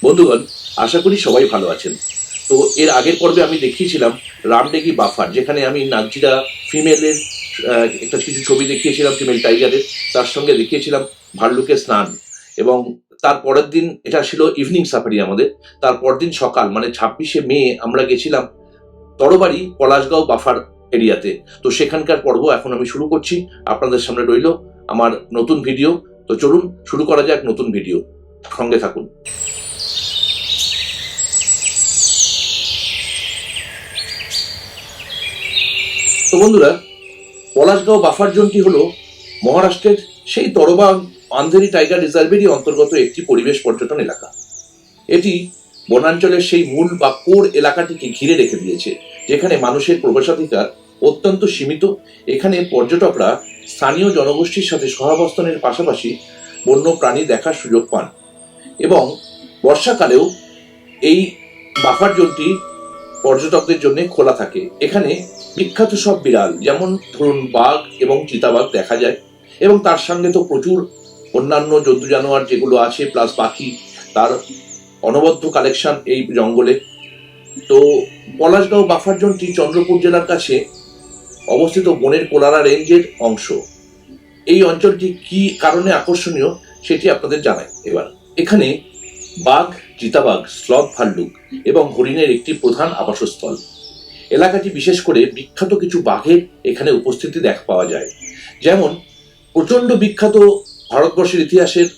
বন্ধুগণ, আশা করি সবাই ভালো আছেন। তো এর আগের পর্বে আমি দেখিয়েছিলাম রামডেগি বাফার, যেখানে আমি নাগজিরা ফিমেলের একটা কিছু ছবি দেখিয়েছিলাম, ফিমেল টাইগারের। তার সঙ্গে দেখিয়েছিলাম ভাল্লুকের স্নান। এবং তার পরের দিন এটা ছিল ইভিনিং সাফারি আমাদের। তার পরের দিন সকাল মানে 26শে মে আমরা গেছিলাম তরবারি পলাশগাঁও বাফার এরিয়াতে। তো সেখানকার পর্ব এখন আমি শুরু করছি। আপনাদের সামনে রইল আমার নতুন ভিডিও। তো চলুন শুরু করা যাক নতুন ভিডিও, সঙ্গে থাকুন। তো বন্ধুরা, পলাশগাঁও বাফার জোনটি হলো মহারাষ্ট্রের সেই তরবা আন্ধেরি টাইগার রিজার্ভেরই অন্তর্গত একটি পরিবেশ পর্যটন এলাকা। এটি বনাঞ্চলের সেই মূল বা কোর এলাকাটিকে ঘিরে রেখে দিয়েছে, যেখানে মানুষের প্রবেশাধিকার অত্যন্ত সীমিত। এখানে পর্যটকরা স্থানীয় জনগোষ্ঠীর সাথে সহাবস্থানের পাশাপাশি বন্য প্রাণী দেখার সুযোগ পান। এবং বর্ষাকালেও এই বাফার জোনটি পর্যটকদের জন্য খোলা থাকে। এখানে বিখ্যাত সব বিড়াল, যেমন ধরুন বাঘ এবং চিতাবাঘ দেখা যায়। এবং তার সঙ্গে তো প্রচুর অন্যান্য জন্তু জানোয়ার যেগুলো আছে, প্লাস পাখি, তার অনবদ্য কালেকশন এই জঙ্গলে। তো পলাশগাঁও বাফার জোনটি চন্দ্রপুর জেলার কাছে অবস্থিত বনের কোলারা রেঞ্জের অংশ। এই অঞ্চলটি কি কারণে আকর্ষণীয় সেটি আপনাদের জানাই। এবার এখানে বাঘ, চিতাবাঘ, স্লথ ভাল্লুক এবং হরিণের একটি প্রধান আবাসস্থল। এলাকাটি বিশেষ করে বিখ্যাত কিছু বাঘের এখানে উপস্থিতি দেখা পাওয়া যায়। যেমন প্রচন্ড বিখ্যাত ভারতবর্ষের ইতিহাসের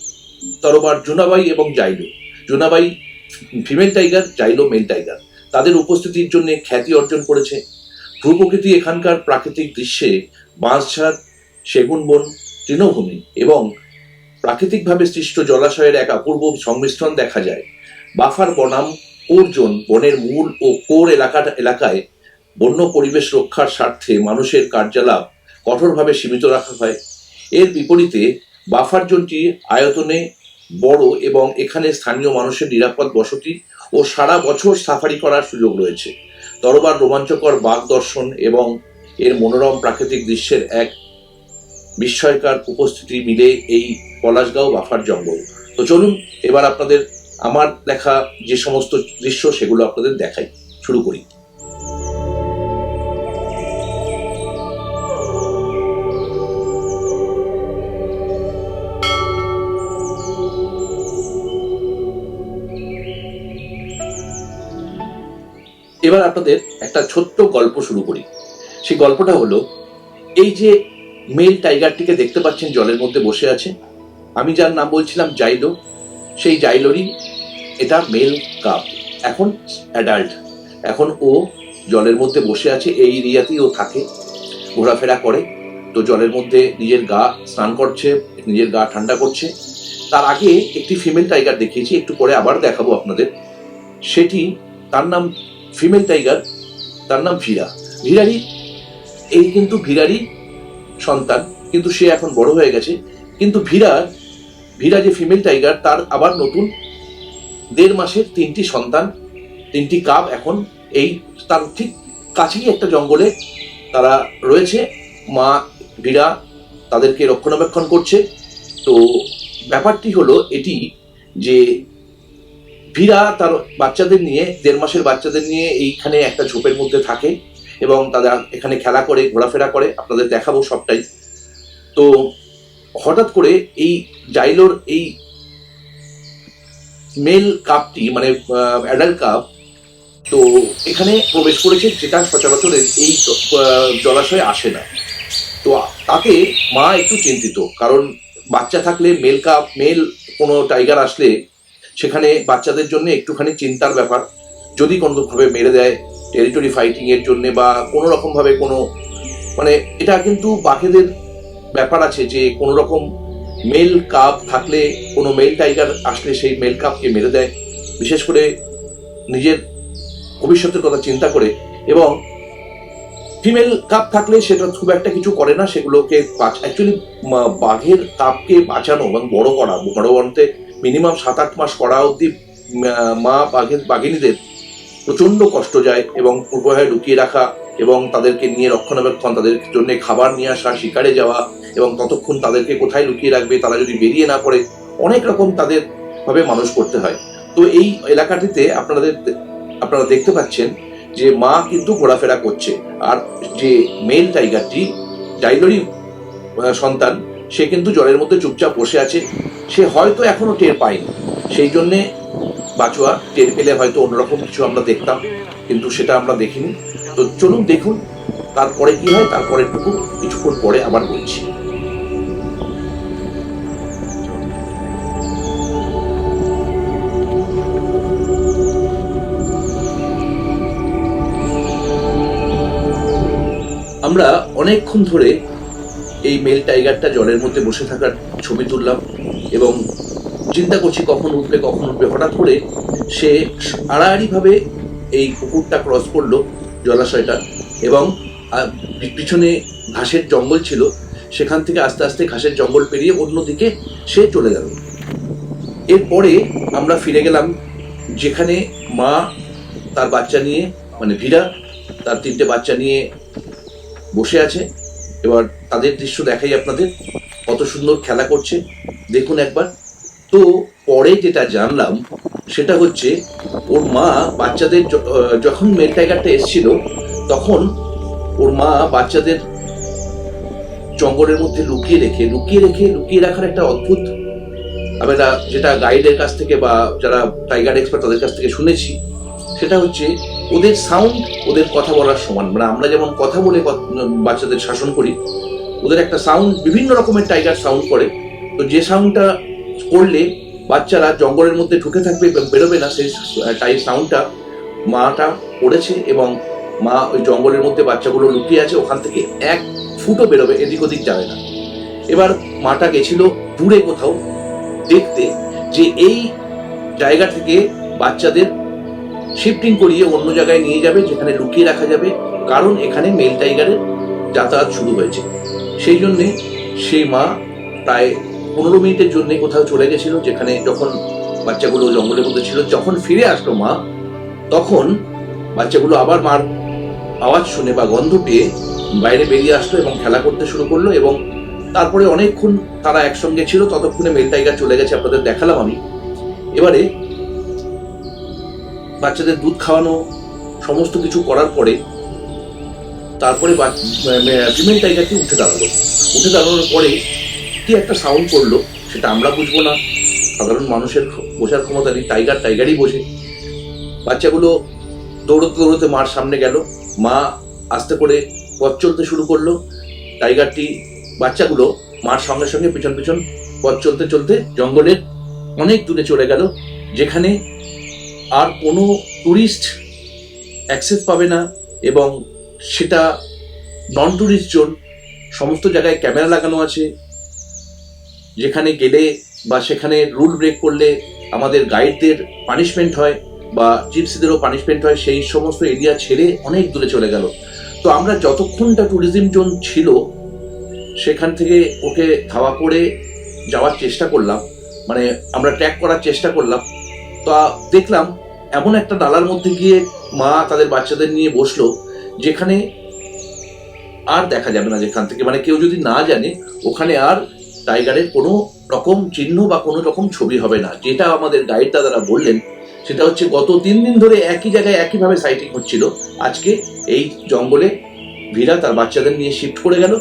তরবার জুনাবাই এবং জাইলো। জুনাবাই ফিমেল টাইগার, জাইলো মেল টাইগার। তাদের উপস্থিতির জন্য খ্যাতি অর্জন করেছে। ভূপ্রকৃতি এখানকার প্রাকৃতিক দৃশ্যে বাঁশঝাড়, সেগুন বন, তৃণভূমি এবং প্রাকৃতিকভাবে সৃষ্ট জলাশয়ের এক অপূর্ব সংমিশ্রণ দেখা যায়। বাফার বনাম কোর জোন, বনের মূল ও কোর এলাকায় বন্য পরিবেশ রক্ষার স্বার্থে মানুষের কার্যকলাপ কঠোরভাবে সীমিত রাখা হয়। এর বিপরীতে বাফার জোনটি আয়তনে বড় এবং এখানে স্থানীয় মানুষের নিরাপদ বসতি ও সারা বছর সাফারি করার সুযোগ রয়েছে। তরবার রোমাঞ্চকর বাঘ দর্শন এবং এর মনোরম প্রাকৃতিক দৃশ্যের এক বিস্ময়কর উপস্থিতি মিলে এই পলাশগাঁও বাফার জঙ্গল। তো চলুন এবার আপনাদের আমার দেখা যে সমস্ত দৃশ্য সেগুলো আপনাদের দেখাই। শুরু করি। এবার আপনাদের একটা ছোট্ট গল্প শুরু করি। সেই গল্পটা হলো, এই যে মেল টাইগারটিকে দেখতে পাচ্ছেন জলের মধ্যে বসে আছে, আমি যার নাম বলছিলাম জাইলো, সেই জাইলোরই এটা মেল কাপ, এখন অ্যাডাল্ট। এখন ও জলের মধ্যে বসে আছে। এই এরিয়াতেই ও থাকে, ঘোরাফেরা করে। তো জলের মধ্যে নিজের গা স্নান করছে, নিজের গা ঠান্ডা করছে। তার আগে একটি ফিমেল টাইগার দেখিয়েছি, একটু পরে আবার দেখাবো আপনাদের। সেটি, তার নাম ফিমেল টাইগার, তার নাম ভিরা। ভিরারি, এই কিন্তু ভিরারি সন্তান, কিন্তু সে এখন বড় হয়ে গেছে। কিন্তু ভিরা যে ফিমেল টাইগার, তার আবার নতুন 1.5 মাসের 3টি সন্তান, 3টি কাপ এখন এই তার ঠিক কাছেই একটা জঙ্গলে তারা রয়েছে। মা ভিরা তাদেরকে রক্ষণাবেক্ষণ করছে। তো ব্যাপারটি হলো এটি যে ভিরা তার বাচ্চাদের নিয়ে, 1.5 মাসের বাচ্চাদের নিয়ে এইখানে একটা ঝোপের মধ্যে থাকে এবং তারা এখানে খেলা করে, ঘোরাফেরা করে। আপনাদের দেখাবো সবটাই। তো হঠাৎ করে এই জাইলোর এই মেল কাপটি, মানে অ্যাডাল্ট কাপ, তো এখানে প্রবেশ করেছে, যেটা সচরাচর এই জলাশয়ে আসে না। তো তাতে মা একটু চিন্তিত, কারণ বাচ্চা থাকলে মেল কোনো টাইগার আসলে সেখানে বাচ্চাদের জন্য একটুখানি চিন্তার ব্যাপার। যদি কোনোভাবে মেরে দেয় টেরিটরি ফাইটিং এর জন্য বা কোনো রকম ভাবে কোনো, মানে এটা কিন্তু বাঘেদের ব্যাপার আছে যে কোনো রকম মেল কাপ থাকলে, কোনো মেল টাইগার আসলে সেই মেল কাপকে মেরে দেয়, বিশেষ করে নিজের ভবিষ্যতের কথা চিন্তা করে। এবং ফিমেল কাপ থাকলে সেটা খুব একটা কিছু করে না, সেগুলোকে অ্যাকচুয়ালি বাঘের কাপকে বাঁচানো এবং বড় করা, বড় বনতে মিনিমাম 7-8 মাস করা অবধি মা বাঘিনীদের প্রচন্ড কষ্ট যায়। এবং উভয়ে লুকিয়ে রাখা এবং তাদেরকে নিয়ে রক্ষণাবেক্ষণ, তাদের জন্য খাবার নিয়ে আসা, শিকারে যাওয়া, এবং ততক্ষণ তাদেরকে কোথায় লুকিয়ে রাখবে, তারা যদি বেরিয়ে না পড়ে, অনেক রকম তাদের ভাবে মানুষ করতে হয়। তো এই এলাকাটিতে আপনারা দেখতে পাচ্ছেন যে মা কিন্তু ঘোরাফেরা করছে, আর যে মেল টাইগারটি ডাইলোরই সন্তান, সে কিন্তু জলের মধ্যে চুপচাপ বসে আছে। সে হয়তো এখনো টের পায়নি, সেই জন্যে বাচুয়া টের পেলে হয়তো অন্যরকম কিছু আমরা দেখতাম, কিন্তু সেটা আমরা দেখিনি। তো চলুন দেখুন তারপরে কি হয়, তারপরেরটুকু কিছুক্ষণ পরে আবার বলছি। আমরা অনেকক্ষণ ধরে এই মেল টাইগারটা জলের মধ্যে বসে থাকার ছবি তুললাম এবং চিন্তা করছি কখন উঠবে কখন উঠবে। হঠাৎ করে সে আড়াআড়ি ভাবে এই পুকুরটা ক্রস করলো, জলাশয়টা, এবং পিছনে ঘাসের জঙ্গল ছিল, সেখান থেকে আস্তে আস্তে ঘাসের জঙ্গল পেরিয়ে অন্যদিকে সে চলে গেল। এরপরে আমরা ফিরে গেলাম যেখানে মা তার বাচ্চা নিয়ে, মানে ভীরা তার 3টে বাচ্চা নিয়ে বসে আছে। এবার তাদের দৃশ্য দেখাই আপনাদের, কত সুন্দর খেলা করছে দেখুন একবার। তো পরে যেটা জানলাম সেটা হচ্ছে ওর মা বাচ্চাদের, যখন মেল টাইগারটা এসেছিল তখন ওর মা বাচ্চাদের জঙ্গলের মধ্যে লুকিয়ে রাখার একটা অদ্ভুত, আমরা যেটা গাইডের কাছ থেকে বা যারা টাইগার এক্সপার্ট তাদের কাছ থেকে শুনেছি, সেটা হচ্ছে ওদের সাউন্ড ওদের কথা বলার সমান। মানে আমরা যেমন কথা বলে বাচ্চাদের শাসন করি, ওদের একটা সাউন্ড, বিভিন্ন রকমের টাইগার সাউন্ড করে। তো যে সাউন্ডটা করলে বাচ্চারা জঙ্গলের মধ্যে ঢুকে থাকবে, বেরোবে না, সেই সাউন্ডটা মাটা করেছে এবং মা ওই জঙ্গলের মধ্যে বাচ্চাগুলো লুকিয়ে আছে, ওখান থেকে 1 ফুটও বেরোবে, এদিক ওদিক যাবে না। এবার মাটা গেছিল দূরে কোথাও দেখতে যে এই জায়গা থেকে বাচ্চাদের শিফটিং করিয়ে অন্য জায়গায় নিয়ে যাবে যেখানে লুকিয়ে রাখা যাবে, কারণ এখানে মেল টাইগারের যাতায়াত শুরু হয়েছে। সেই জন্যে সেই মা প্রায় 15 মিনিটের জন্য কোথাও চলে গেছিল, যেখানে যখন বাচ্চাগুলো জঙ্গলের মধ্যে ছিল। যখন ফিরে আসলো মা, তখন বাচ্চাগুলো আবার মার আওয়াজ শুনে বা গন্ধ পেয়ে বাইরে বেরিয়ে আসলো এবং খেলা করতে শুরু করলো। এবং তারপরে অনেকক্ষণ তারা একসঙ্গে ছিল, ততক্ষণে মেল টাইগার চলে গেছে, আপনাদের দেখালাম আমি। এবারে বাচ্চাদের দুধ খাওয়ানো সমস্ত কিছু করার পরে তারপরে ফিমেল টাইগারটি উঠে দাঁড়ানোর পরে কি একটা সাউন্ড করলো, সেটা আমরা বুঝবো না, সাধারণ মানুষের বোঝার ক্ষমতা নেই, টাইগারই বোঝে। বাচ্চাগুলো দৌড়তে মার সামনে গেল, মা আস্তে করে পথ চলতে শুরু করলো। বাচ্চাগুলো মার সঙ্গে সঙ্গে পিছন পিছন পথ চলতে জঙ্গলের অনেক দূরে চলে গেল, যেখানে আর কোনো টুরিস্ট অ্যাক্সেস পাবে না এবং সেটা নন টুরিস্ট জোন। সমস্ত জায়গায় ক্যামেরা লাগানো আছে, যেখানে গেলে বা সেখানে রুল ব্রেক করলে আমাদের গাইডদের পানিশমেন্ট হয় বা জিপসিদেরও পানিশমেন্ট হয়। সেই সমস্ত এরিয়া ছেড়ে অনেক দূরে চলে গেল। তো আমরা যতক্ষণটা ট্যুরিজম জোন ছিল সেখান থেকে ওকে ধাওয়া করে যাওয়ার চেষ্টা করলাম, মানে আমরা ট্র্যাক করার চেষ্টা করলাম। তো দেখলাম এমন একটা নালার মধ্যে গিয়ে মা তাদের বাচ্চাদের নিয়ে বসলো, যেখানে আর দেখা যাবে না, যেখান থেকে মানে কেউ যদি না জানে ওখানে আর টাইগারের কোনো রকম চিহ্ন বা কোনো রকম ছবি হবে না। যেটা আমাদের গাইড দাদারা বললেন সেটা হচ্ছে গত 3 দিন ধরে একই জায়গায় একইভাবে সাইটিং হচ্ছিল। আজকে এই জঙ্গলে ভীরা তার বাচ্চাদের নিয়ে শিফট করে গেল,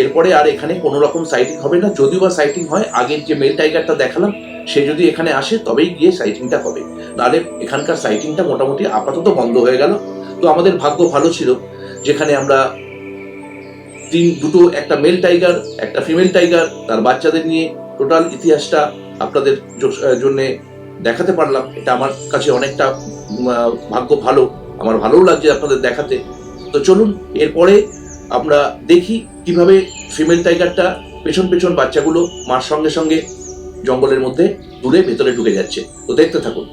এরপরে আর এখানে কোনো রকম সাইটিং হবে না। যদিও বা সাইটিং হয়, আগের যে মেল টাইগারটা দেখালাম সে যদি এখানে আসে তবেই গিয়ে সাইটিংটা হবে, নাহলে এখানকার সাইটিংটা মোটামুটি আপাতত বন্ধ হয়ে গেল। তো আমাদের ভাগ্য ভালো ছিল, যেখানে আমরা দুটো, একটা মেল টাইগার একটা ফিমেল টাইগার তার বাচ্চাদের নিয়ে টোটাল ইতিহাসটা আপনাদের জন্য দেখাতে পারলাম। এটা আমার কাছে অনেকটা ভাগ্য ভালো, আমার ভালোও লাগছে আপনাদের দেখাতে। তো চলুন এরপরে আমরা দেখি কিভাবে ফিমেল টাইগারটা পেছন পেছন বাচ্চাগুলো মার সঙ্গে সঙ্গে জঙ্গলের মধ্যে দূরে ভেতরে ঢুকে যাচ্ছে। তো দেখতে থাকুন।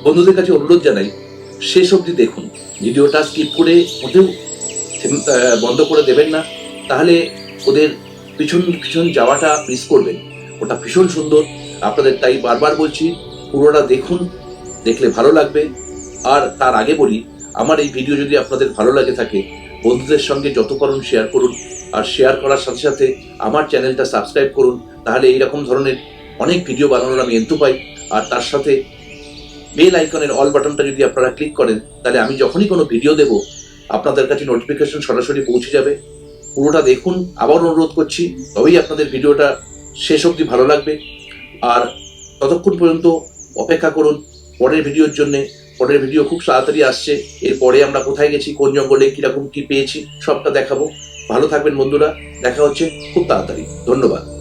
বন্ধুদের কাছে অনুরোধ জানাই, শেষ অবধি দেখুন, ভিডিওটা স্কিপ করে মোটেও বন্ধ করে দেবেন না, তাহলে ওদের পিছন পিছন যাওয়াটা মিস করবেন। ওটা ভীষণ সুন্দর, আপনাদের তাই বারবার বলছি পুরোটা দেখুন, দেখলে ভালো লাগবে। আর তার আগে বলি, আমার এই ভিডিও যদি আপনাদের ভালো লাগে থাকে, বন্ধুদের সঙ্গে যত পারুন শেয়ার করুন, আর শেয়ার করার সাথে সাথে আমার চ্যানেলটা সাবস্ক্রাইব করুন, তাহলে এইরকম ধরনের অনেক ভিডিও বানানোর আমি এন্টু পাই। আর তার সাথে বেল আইকনের অল বাটনটা যদি আপনারা ক্লিক করেন, তাহলে আমি যখনই কোনো ভিডিও দেব আপনাদের কাছে নোটিফিকেশন সরাসরি পৌঁছে যাবে। পুরোটা দেখুন, আবার অনুরোধ করছি, তবেই আপনাদের ভিডিওটা শেষ অবধি ভালো লাগবে। আর ততক্ষণ পর্যন্ত অপেক্ষা করুন পরের ভিডিওর জন্য। পরের ভিডিও খুব তাড়াতাড়ি আসছে। এরপরে আমরা কোথায় গেছি, কোন জঙ্গলে কিরকম কি পেয়েছি, সবটা দেখাবো। ভালো থাকবেন বন্ধুরা, দেখা হচ্ছে খুব তাড়াতাড়ি। ধন্যবাদ।